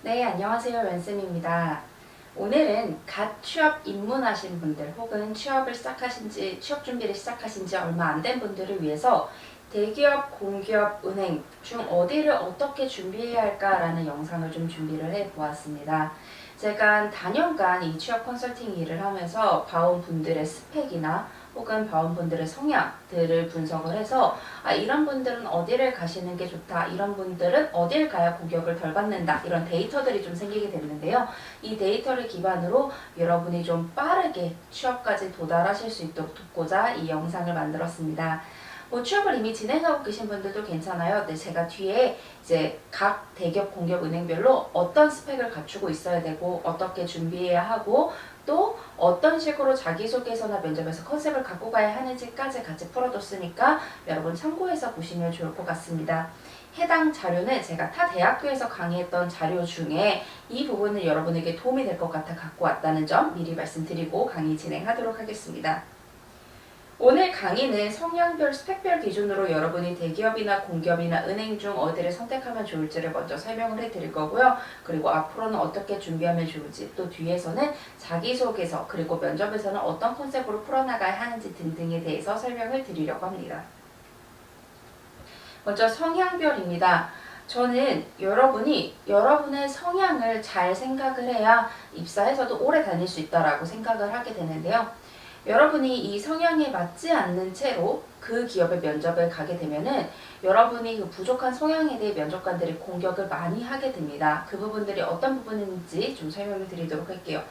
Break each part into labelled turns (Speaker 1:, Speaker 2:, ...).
Speaker 1: 네, 안녕하세요. 웬쌤입니다. 오늘은 갓 취업 입문하신 분들 혹은 취업 준비를 시작하신 지 얼마 안 된 분들을 위해서 대기업, 공기업, 은행 중 어디를 어떻게 준비해야 할까라는 영상을 좀 준비를 해 보았습니다. 제가 한 다년간 이 취업 컨설팅 일을 하면서 봐온 분들의 스펙이나 혹은 봐온 분들의 성향들을 분석을 해서 이런 분들은 어디를 가시는 게 좋다, 이런 분들은 어딜 가야 공격을 덜 받는다, 이런 데이터들이 좀 생기게 됐는데요. 이 데이터를 기반으로 여러분이 좀 빠르게 취업까지 도달하실 수 있도록 돕고자 이 영상을 만들었습니다. 취업을 이미 진행하고 계신 분들도 괜찮아요. 근데 제가 뒤에 이제 각 대기업, 공기업, 은행별로 어떤 스펙을 갖추고 있어야 되고 어떻게 준비해야 하고 또 어떤 식으로 자기소개서나 면접에서 컨셉을 갖고 가야 하는지까지 같이 풀어뒀으니까 여러분 참고해서 보시면 좋을 것 같습니다. 해당 자료는 제가 타 대학교에서 강의했던 자료 중에 이 부분은 여러분에게 도움이 될 것 같아 갖고 왔다는 점 미리 말씀드리고 강의 진행하도록 하겠습니다. 오늘 강의는 성향별, 스펙별 기준으로 여러분이 대기업이나 공기업이나 은행 중 어디를 선택하면 좋을지를 먼저 설명을 해드릴 거고요. 그리고 앞으로는 어떻게 준비하면 좋을지, 또 뒤에서는 자기소개서, 그리고 면접에서는 어떤 컨셉으로 풀어나가야 하는지 등등에 대해서 설명을 드리려고 합니다. 먼저 성향별입니다. 저는 여러분이 여러분의 성향을 잘 생각을 해야 입사해서도 오래 다닐 수 있다라고 생각을 하게 되는데요. 여러분이 이 성향에 맞지 않는 채로 그 기업의 면접을 가게 되면은 여러분이 그 부족한 성향에 대해 면접관들이 공격을 많이 하게 됩니다. 그 부분들이 어떤 부분인지 좀 설명을 드리도록 할게요.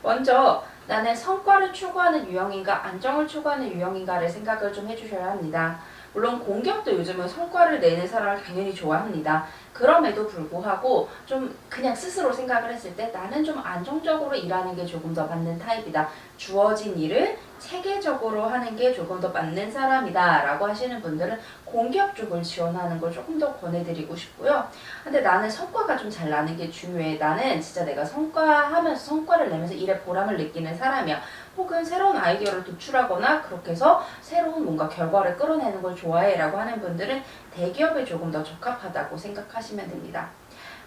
Speaker 1: 먼저 나는 성과를 추구하는 유형인가 안정을 추구하는 유형인가를 생각을 좀 해주셔야 합니다. 물론 공기업도 요즘은 성과를 내는 사람을 당연히 좋아합니다. 그럼에도 불구하고 좀 그냥 스스로 생각을 했을 때 나는 좀 안정적으로 일하는 게 조금 더 맞는 타입이다. 주어진 일을 체계적으로 하는 게 조금 더 맞는 사람이다 라고 하시는 분들은 공기업 쪽을 지원하는 걸 조금 더 권해드리고 싶고요. 근데 나는 성과가 좀 잘 나는 게 중요해. 나는 진짜 내가 성과하면서 성과를 내면서 일에 보람을 느끼는 사람이야. 혹은 새로운 아이디어를 도출하거나 그렇게 해서 새로운 뭔가 결과를 끌어내는 걸 좋아해 라고 하는 분들은 대기업에 조금 더 적합하다고 생각하시면 됩니다.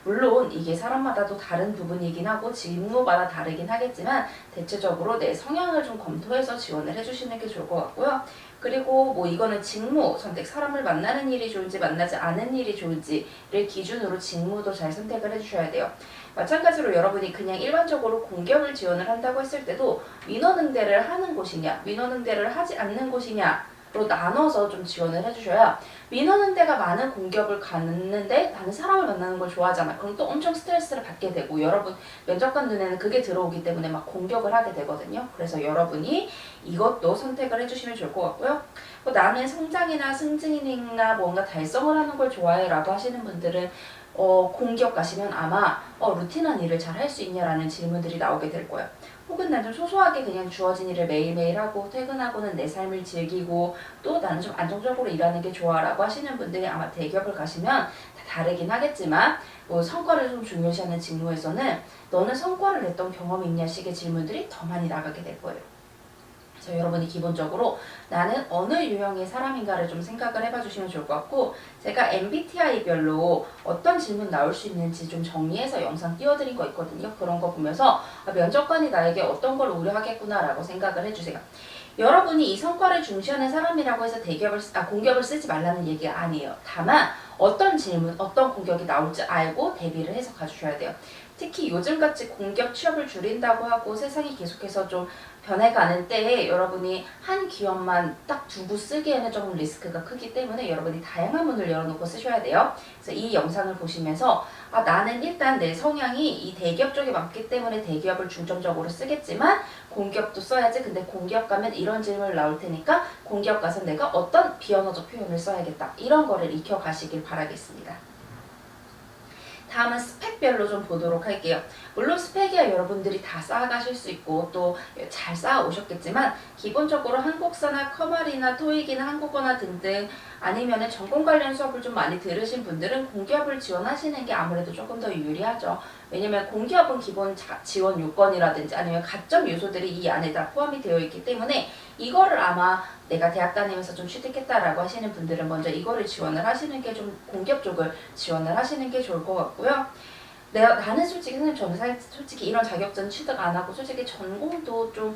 Speaker 1: 물론 이게 사람마다도 다른 부분이긴 하고 직무마다 다르긴 하겠지만 대체적으로 내 성향을 좀 검토해서 지원을 해주시는 게 좋을 것 같고요. 그리고 뭐 이거는 직무 선택, 사람을 만나는 일이 좋은지 만나지 않은 일이 좋은지를 기준으로 직무도 잘 선택을 해주셔야 돼요. 마찬가지로 여러분이 그냥 일반적으로 공기업을 지원을 한다고 했을 때도 민원응대를 하는 곳이냐 민원응대를 하지 않는 곳이냐 로 나눠서 좀 지원을 해주셔야 민원응대가 많은 공기업을 갔는데 나는 사람을 만나는 걸 좋아하잖아. 그럼 또 엄청 스트레스를 받게 되고 여러분 면접관 눈에는 그게 들어오기 때문에 막 공격을 하게 되거든요. 그래서 여러분이 이것도 선택을 해주시면 좋을 것 같고요. 나는 성장이나 승진이나 뭔가 달성을 하는 걸 좋아해 라고 하시는 분들은 공기업 가시면 아마 루틴한 일을 잘 할 수 있냐라는 질문들이 나오게 될 거예요. 혹은 난 좀 소소하게 그냥 주어진 일을 매일매일 하고 퇴근하고는 내 삶을 즐기고 또 나는 좀 안정적으로 일하는 게 좋아 라고 하시는 분들이 아마 대기업을 가시면 다 다르긴 하겠지만 성과를 좀 중요시하는 직무에서는 너는 성과를 냈던 경험이 있냐 식의 질문들이 더 많이 나가게 될 거예요. 그래서 여러분이 기본적으로 나는 어느 유형의 사람인가를 좀 생각을 해봐 주시면 좋을 것 같고 제가 MBTI별로 어떤 질문 나올 수 있는지 좀 정리해서 영상 띄워드린 거 있거든요. 그런 거 보면서 면접관이 나에게 어떤 걸 우려하겠구나 라고 생각을 해주세요. 여러분이 이 성과를 중시하는 사람이라고 해서 공격을 쓰지 말라는 얘기가 아니에요. 다만 어떤 질문, 어떤 공격이 나올지 알고 대비를 해서 가주셔야 돼요. 특히 요즘같이 공기업 취업을 줄인다고 하고 세상이 계속해서 좀 변해가는 때에 여러분이 한 기업만 딱 두고 쓰기에는 조금 리스크가 크기 때문에 여러분이 다양한 문을 열어놓고 쓰셔야 돼요. 그래서 이 영상을 보시면서 나는 일단 내 성향이 이 대기업 쪽에 맞기 때문에 대기업을 중점적으로 쓰겠지만 공기업도 써야지. 근데 공기업 가면 이런 질문을 나올 테니까 공기업 가서 내가 어떤 비언어적 표현을 써야겠다. 이런 거를 익혀가시길 바라겠습니다. 다음은 스펙별로 좀 보도록 할게요. 물론 스펙이야 여러분들이 다 쌓아가실 수 있고 또 잘 쌓아오셨겠지만 기본적으로 한국사나 커말이나 토익이나 한국어나 등등 아니면은 전공 관련 수업을 좀 많이 들으신 분들은 공기업을 지원하시는 게 아무래도 조금 더 유리하죠. 왜냐면 공기업은 기본 지원 요건이라든지 아니면 가점 요소들이 이 안에 다 포함이 되어 있기 때문에 이거를 아마 내가 대학 다니면서 좀 취득했다라고 하시는 분들은 먼저 이거를 지원을 하시는 게 좀 공기업 쪽을 지원을 하시는 게 좋을 것 같고요. 나는 솔직히 선생님 저는 솔직히 이런 자격증 취득 안 하고 솔직히 전공도 좀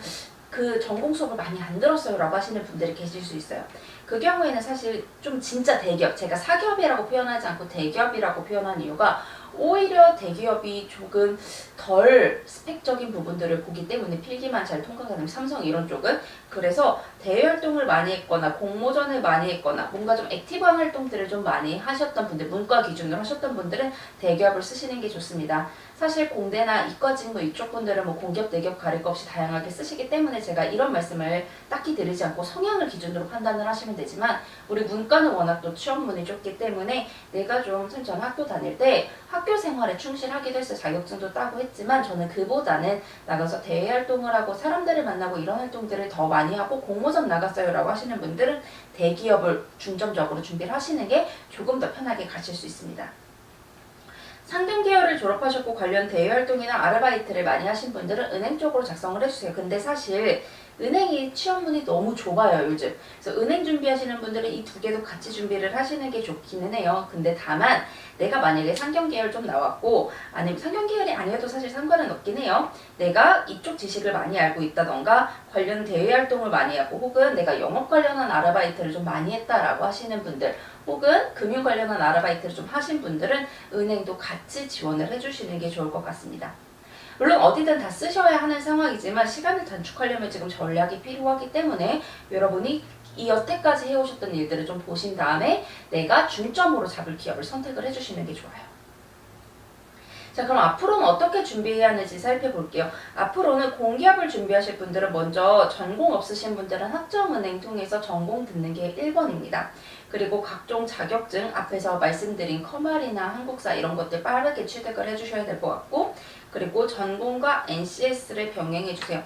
Speaker 1: 그 전공 수업을 많이 안 들었어요 라고 하시는 분들이 계실 수 있어요. 그 경우에는 사실 좀 진짜 대기업, 제가 사기업이라고 표현하지 않고 대기업이라고 표현한 이유가 오히려 대기업이 조금 덜 스펙적인 부분들을 보기 때문에 필기만 잘 통과가 되면 삼성 이런 쪽은 그래서 대외 활동을 많이 했거나 공모전을 많이 했거나 뭔가 좀 액티브한 활동들을 좀 많이 하셨던 분들, 문과 기준으로 하셨던 분들은 대기업을 쓰시는 게 좋습니다. 사실 공대나 이과진무 이쪽 분들은 뭐 공기업, 대기업 가릴 거 없이 다양하게 쓰시기 때문에 제가 이런 말씀을 딱히 드리지 않고 성향을 기준으로 판단을 하시면 되지만 우리 문과는 워낙 또 취업문이 좁기 때문에 내가 좀 저는 학교 다닐 때 학교 생활에 충실하기도 했어요. 자격증도 따고 했지만 저는 그보다는 나가서 대외 활동을 하고 사람들을 만나고 이런 활동들을 더 많이 하고 공모전 나갔어요 라고 하시는 분들은 대기업을 중점적으로 준비를 하시는 게 조금 더 편하게 가실 수 있습니다. 상경 계열을 졸업하셨고 관련 대외 활동이나 아르바이트를 많이 하신 분들은 은행 쪽으로 작성을 해주세요. 근데 사실 은행이 취업문이 너무 좁아요 요즘. 그래서 은행 준비하시는 분들은 이 두 개도 같이 준비를 하시는 게 좋기는 해요. 근데 다만 내가 만약에 상경 계열 좀 나왔고 아니면 상경 계열이 아니어도 사실 상관은 없긴 해요. 내가 이쪽 지식을 많이 알고 있다던가 관련 대외 활동을 많이 하고 혹은 내가 영업 관련한 아르바이트를 좀 많이 했다라고 하시는 분들 혹은 금융 관련한 아르바이트를 좀 하신 분들은 은행도 같이 지원을 해주시는 게 좋을 것 같습니다. 물론 어디든 다 쓰셔야 하는 상황이지만 시간을 단축하려면 지금 전략이 필요하기 때문에 여러분이 이 여태까지 해오셨던 일들을 좀 보신 다음에 내가 중점으로 잡을 기업을 선택을 해주시는 게 좋아요. 자, 그럼 앞으로는 어떻게 준비해야 하는지 살펴볼게요. 앞으로는 공기업을 준비하실 분들은 먼저 전공 없으신 분들은 학점은행 통해서 전공 듣는 게 1번입니다. 그리고 각종 자격증 앞에서 말씀드린 커말이나 한국사 이런 것들 빠르게 취득을 해주셔야 될 것 같고 그리고 전공과 NCS를 병행해주세요.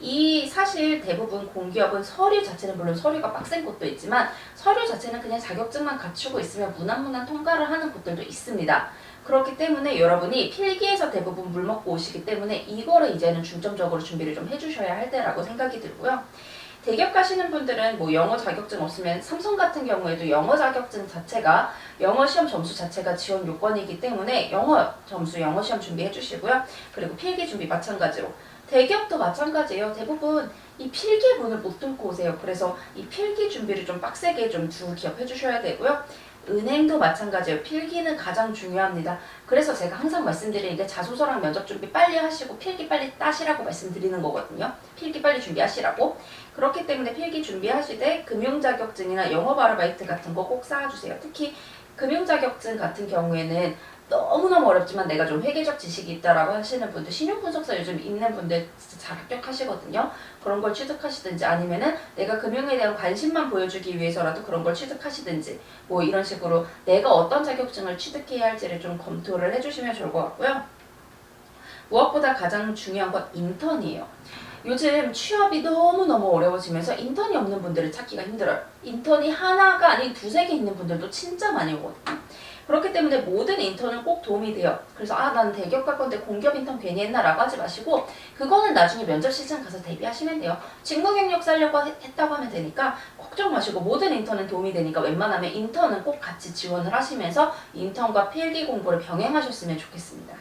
Speaker 1: 이 사실 대부분 공기업은 서류 자체는 물론 서류가 빡센 곳도 있지만 서류 자체는 그냥 자격증만 갖추고 있으면 무난무난 통과를 하는 곳들도 있습니다. 그렇기 때문에 여러분이 필기에서 대부분 물 먹고 오시기 때문에 이거를 이제는 중점적으로 준비를 좀 해주셔야 할 때라고 생각이 들고요. 대기업 가시는 분들은 뭐 영어 자격증 없으면 삼성 같은 경우에도 영어 자격증 자체가 영어 시험 점수 자체가 지원 요건이기 때문에 영어 점수 영어 시험 준비해 주시고요. 그리고 필기 준비 마찬가지로 대기업도 마찬가지예요. 대부분 이 필기문을 못 뚫고 오세요. 그래서 이 필기 준비를 좀 빡세게 좀 두 기업 해주셔야 되고요. 은행도 마찬가지예요. 필기는 가장 중요합니다. 그래서 제가 항상 말씀드리는 게 자소서랑 면접 준비 빨리 하시고 필기 빨리 따시라고 말씀드리는 거거든요. 필기 빨리 준비하시라고. 그렇기 때문에 필기 준비하시되 금융자격증이나 영업 아르바이트 같은 거 꼭 쌓아주세요. 특히 금융자격증 같은 경우에는 너무너무 어렵지만 내가 좀 회계적 지식이 있다라고 하시는 분들 신용분석사 요즘 있는 분들 진짜 잘 합격하시거든요. 그런 걸 취득하시든지 아니면은 내가 금융에 대한 관심만 보여주기 위해서라도 그런 걸 취득하시든지 뭐 이런 식으로 내가 어떤 자격증을 취득해야 할지를 좀 검토를 해주시면 좋을 것 같고요. 무엇보다 가장 중요한 건 인턴이에요. 요즘 취업이 너무너무 어려워지면서 인턴이 없는 분들을 찾기가 힘들어요. 인턴이 하나가 아닌 두세 개 있는 분들도 진짜 많이 오거든요. 그렇기 때문에 모든 인턴은 꼭 도움이 돼요. 그래서 난 대기업 갈 건데 공기업 인턴 괜히 했나 라고 하지 마시고 그거는 나중에 면접 시장 가서 대비하시면 돼요. 직무 경력 쌓려고 했다고 하면 되니까 걱정 마시고 모든 인턴은 도움이 되니까 웬만하면 인턴은 꼭 같이 지원을 하시면서 인턴과 필기 공부를 병행하셨으면 좋겠습니다.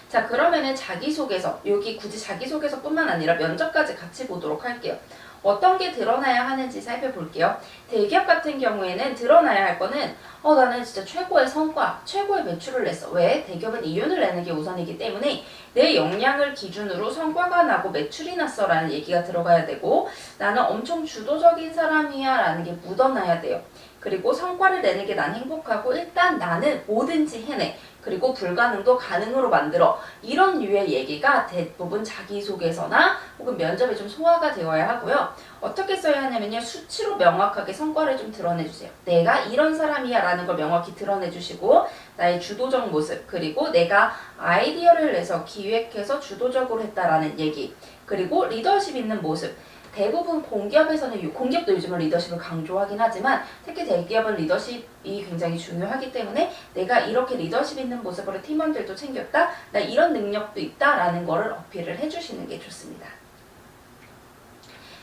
Speaker 1: 자, 그러면은 자기소개서, 여기 굳이 자기소개서뿐만 아니라 면접까지 같이 보도록 할게요. 어떤 게 드러나야 하는지 살펴볼게요. 대기업 같은 경우에는 드러나야 할 거는 나는 진짜 최고의 성과, 최고의 매출을 냈어. 왜? 대기업은 이윤을 내는 게 우선이기 때문에 내 역량을 기준으로 성과가 나고 매출이 났어 라는 얘기가 들어가야 되고 나는 엄청 주도적인 사람이야 라는 게 묻어나야 돼요. 그리고 성과를 내는 게 난 행복하고 일단 나는 뭐든지 해내. 그리고 불가능도 가능으로 만들어. 이런 류의 얘기가 대부분 자기소개서나 혹은 면접에 좀 소화가 되어야 하고요. 어떻게 써야 하냐면요. 수치로 명확하게 성과를 좀 드러내주세요. 내가 이런 사람이야 라는 걸 명확히 드러내주시고 나의 주도적 모습 그리고 내가 아이디어를 내서 기획해서 주도적으로 했다라는 얘기 그리고 리더십 있는 모습 대부분 공기업에서는 공기업도 요즘은 리더십을 강조하긴 하지만 특히 대기업은 리더십이 굉장히 중요하기 때문에 내가 이렇게 리더십 있는 모습으로 팀원들도 챙겼다 나 이런 능력도 있다라는 거를 어필을 해주시는 게 좋습니다.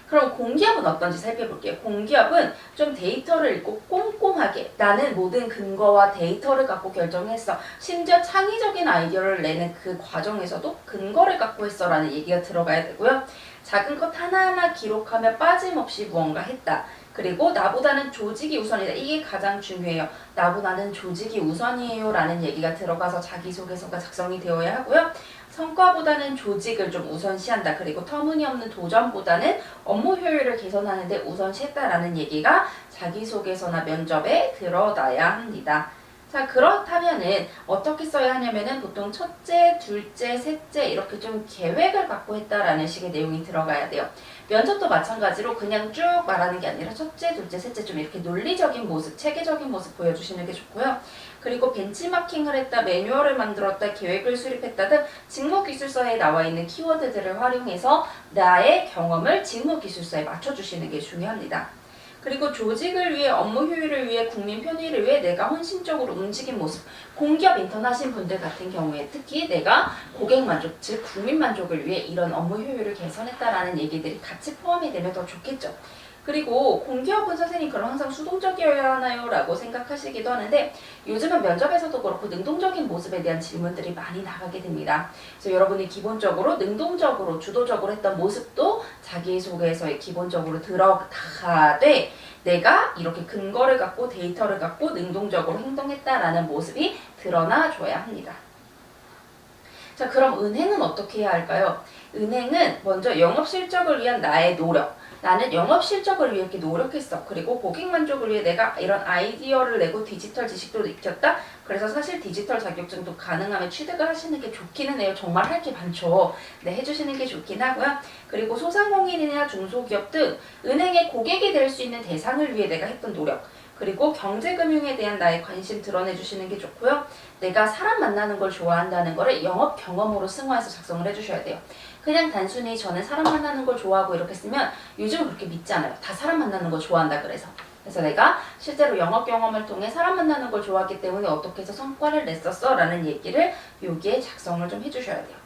Speaker 1: 그럼 공기업은 어떤지 살펴볼게요. 공기업은 좀 데이터를 읽고 꼼꼼하게 나는 모든 근거와 데이터를 갖고 결정했어. 심지어 창의적인 아이디어를 내는 그 과정에서도 근거를 갖고 했어 라는 얘기가 들어가야 되고요. 작은 것 하나하나 기록하며 빠짐없이 무언가 했다. 그리고 나보다는 조직이 우선이다. 이게 가장 중요해요. 나보다는 조직이 우선이에요 라는 얘기가 들어가서 자기소개서가 작성이 되어야 하고요. 성과보다는 조직을 좀 우선시한다. 그리고 터무니없는 도전보다는 업무 효율을 개선하는 데 우선시했다라는 얘기가 자기소개서나 면접에 드러나야 합니다. 자, 그렇다면은 어떻게 써야 하냐면은 보통 첫째, 둘째, 셋째 이렇게 좀 계획을 갖고 했다라는 식의 내용이 들어가야 돼요. 면접도 마찬가지로 그냥 쭉 말하는 게 아니라 첫째, 둘째, 셋째 좀 이렇게 논리적인 모습, 체계적인 모습 보여주시는 게 좋고요. 그리고 벤치마킹을 했다, 매뉴얼을 만들었다, 계획을 수립했다 등 직무기술서에 나와 있는 키워드들을 활용해서 나의 경험을 직무기술서에 맞춰주시는 게 중요합니다. 그리고 조직을 위해, 업무 효율을 위해, 국민 편의를 위해 내가 헌신적으로 움직인 모습. 공기업 인턴 하신 분들 같은 경우에 특히 내가 고객 만족, 즉 국민 만족을 위해 이런 업무 효율을 개선했다라는 얘기들이 같이 포함이 되면 더 좋겠죠. 그리고 공기업은 선생님 그럼 항상 수동적이어야 하나요? 라고 생각하시기도 하는데 요즘은 면접에서도 그렇고 능동적인 모습에 대한 질문들이 많이 나가게 됩니다. 그래서 여러분이 기본적으로 능동적으로 주도적으로 했던 모습도 자기소개서에 기본적으로 들어가되 내가 이렇게 근거를 갖고 데이터를 갖고 능동적으로 행동했다라는 모습이 드러나줘야 합니다. 자, 그럼 은행은 어떻게 해야 할까요? 은행은 먼저 영업 실적을 위한 나의 노력. 나는 영업 실적을 위해 이렇게 노력했어. 그리고 고객 만족을 위해 내가 이런 아이디어를 내고 디지털 지식도 익혔다. 그래서 사실 디지털 자격증도 가능하면 취득을 하시는 게 좋기는 해요. 정말 할 게 많죠. 네, 해주시는 게 좋긴 하고요. 그리고 소상공인이나 중소기업 등 은행의 고객이 될 수 있는 대상을 위해 내가 했던 노력. 그리고 경제금융에 대한 나의 관심 드러내주시는 게 좋고요. 내가 사람 만나는 걸 좋아한다는 거를 영업 경험으로 승화해서 작성을 해주셔야 돼요. 그냥 단순히 저는 사람 만나는 걸 좋아하고 이렇게 쓰면 요즘은 그렇게 믿지 않아요. 다 사람 만나는 거 좋아한다 그래서. 그래서 내가 실제로 영업 경험을 통해 사람 만나는 걸 좋아하기 때문에 어떻게 해서 성과를 냈었어 라는 얘기를 여기에 작성을 좀 해주셔야 돼요.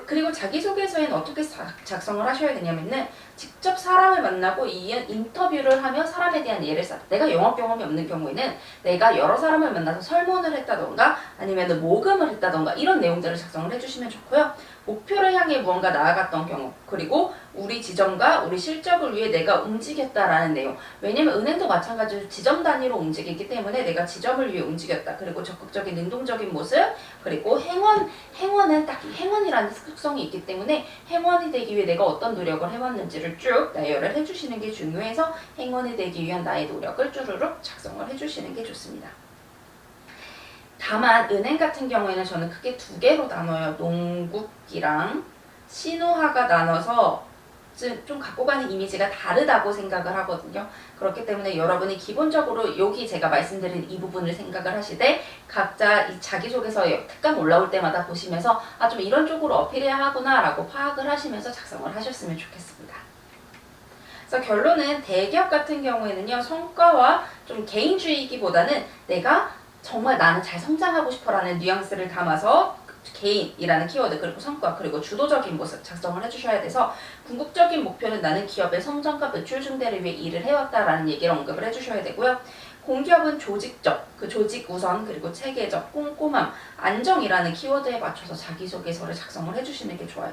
Speaker 1: 그리고 자기소개서에는 어떻게 작성을 하셔야 되냐면은 직접 사람을 만나고 인터뷰를 하며 사람에 대한 예를 쌓다. 내가 영업 경험이 없는 경우에는 내가 여러 사람을 만나서 설문을 했다던가 아니면 모금을 했다던가 이런 내용들을 작성을 해주시면 좋고요. 목표를 향해 무언가 나아갔던 경우 그리고 우리 지점과 우리 실적을 위해 내가 움직였다라는 내용. 왜냐면 은행도 마찬가지로 지점 단위로 움직이기 때문에 내가 지점을 위해 움직였다. 그리고 적극적인 능동적인 모습 그리고 행원은 딱 행원이라는 특성이 있기 때문에 행원이 되기 위해 내가 어떤 노력을 해왔는지를 쭉 나열을 해주시는 게 중요해서 행원이 되기 위한 나의 노력을 쭈루룩 작성을 해주시는 게 좋습니다. 다만 은행 같은 경우에는 저는 크게 두 개로 나눠요. 농국이랑 신호화가 나눠서 좀 갖고 가는 이미지가 다르다고 생각을 하거든요. 그렇기 때문에 여러분이 기본적으로 여기 제가 말씀드린 이 부분을 생각을 하시되 각자 이 자기소개서 특강 올라올 때마다 보시면서 아, 좀 이런 쪽으로 어필해야 하구나 라고 파악을 하시면서 작성을 하셨으면 좋겠습니다. 그래서 결론은 대기업 같은 경우에는요. 성과와 좀 개인주의이기보다는 내가 정말 나는 잘 성장하고 싶어라는 뉘앙스를 담아서 개인이라는 키워드 그리고 성과 그리고 주도적인 모습 작성을 해주셔야 돼서 궁극적인 목표는 나는 기업의 성장과 매출 증대를 위해 일을 해왔다라는 얘기를 언급을 해주셔야 되고요. 공기업은 조직적, 그 조직 우선 그리고 체계적, 꼼꼼함, 안정이라는 키워드에 맞춰서 자기소개서를 작성을 해주시는 게 좋아요.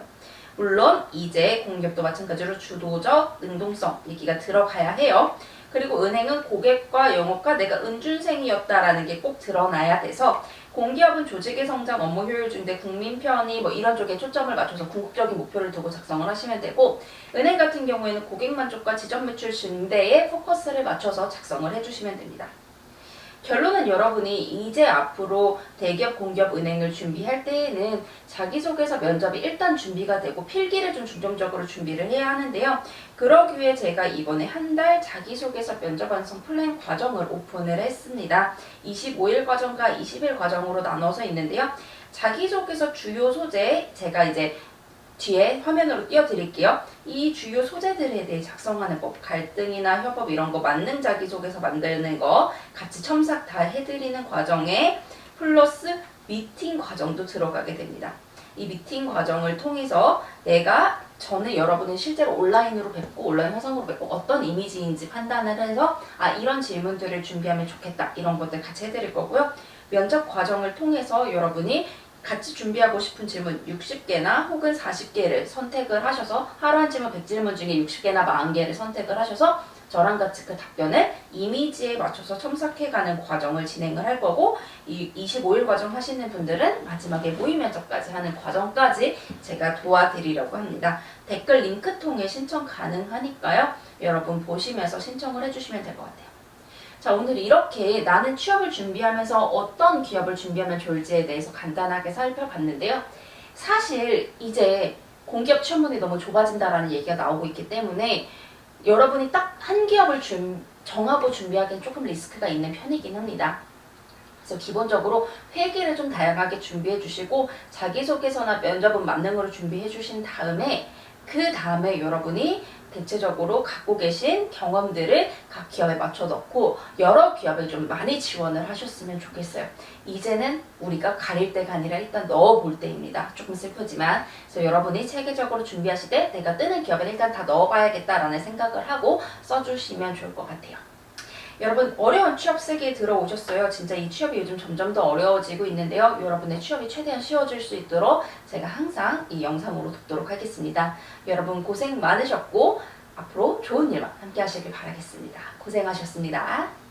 Speaker 1: 물론 이제 공기업도 마찬가지로 주도적, 능동성 얘기가 들어가야 해요. 그리고 은행은 고객과 영업과 내가 은준생이었다라는 게 꼭 드러나야 돼서 공기업은 조직의 성장, 업무 효율 증대, 국민 편의 뭐 이런 쪽에 초점을 맞춰서 궁극적인 목표를 두고 작성을 하시면 되고 은행 같은 경우에는 고객 만족과 지점 매출 증대에 포커스를 맞춰서 작성을 해주시면 됩니다. 결론은 여러분이 이제 앞으로 대기업, 공기업, 은행을 준비할 때에는 자기소개서 면접이 일단 준비가 되고 필기를 좀 중점적으로 준비를 해야 하는데요. 그러기 위해 제가 이번에 한 달 자기소개서 면접 완성 플랜 과정을 오픈을 했습니다. 25일 과정과 20일 과정으로 나눠서 있는데요. 자기소개서 주요 소재 제가 이제 뒤에 화면으로 띄워드릴게요. 이 주요 소재들에 대해 작성하는 법, 갈등이나 협업 이런 거 만능 자기소개서 만드는 거 같이 첨삭 다 해드리는 과정에 플러스 미팅 과정도 들어가게 됩니다. 이 미팅 과정을 통해서 내가 저는 여러분은 실제로 온라인으로 뵙고 온라인 화상으로 뵙고 어떤 이미지인지 판단을 해서 이런 질문들을 준비하면 좋겠다 이런 것들 같이 해드릴 거고요. 면접 과정을 통해서 여러분이 같이 준비하고 싶은 질문 60개나 혹은 40개를 선택을 하셔서 하루 한 질문 100질문 중에 60개나 40개를 선택을 하셔서 저랑 같이 그 답변을 이미지에 맞춰서 첨삭해가는 과정을 진행을 할 거고, 이 25일 과정 하시는 분들은 마지막에 모의 면접까지 하는 과정까지 제가 도와드리려고 합니다. 댓글 링크 통해 신청 가능하니까요. 여러분 보시면서 신청을 해주시면 될 것 같아요. 자, 오늘 이렇게 나는 취업을 준비하면서 어떤 기업을 준비하면 좋을지에 대해서 간단하게 살펴봤는데요. 사실 이제 공기업 취업문이 너무 좁아진다라는 얘기가 나오고 있기 때문에 여러분이 딱 한 기업을 정하고 준비하기엔 조금 리스크가 있는 편이긴 합니다. 그래서 기본적으로 회계를 좀 다양하게 준비해 주시고 자기소개서나 면접은 만능으로 준비해 주신 다음에 그 다음에 여러분이 대체적으로 갖고 계신 경험들을 각 기업에 맞춰 넣고 여러 기업에 좀 많이 지원을 하셨으면 좋겠어요. 이제는 우리가 가릴 때가 아니라 일단 넣어볼 때입니다. 조금 슬프지만. 그래서 여러분이 체계적으로 준비하실 때 내가 뜨는 기업에 일단 다 넣어봐야겠다라는 생각을 하고 써주시면 좋을 것 같아요. 여러분 어려운 취업 세계에 들어오셨어요. 진짜 이 취업이 요즘 점점 더 어려워지고 있는데요. 여러분의 취업이 최대한 쉬워질 수 있도록 제가 항상 이 영상으로 돕도록 하겠습니다. 여러분 고생 많으셨고 앞으로 좋은 일만 함께 하시길 바라겠습니다. 고생하셨습니다.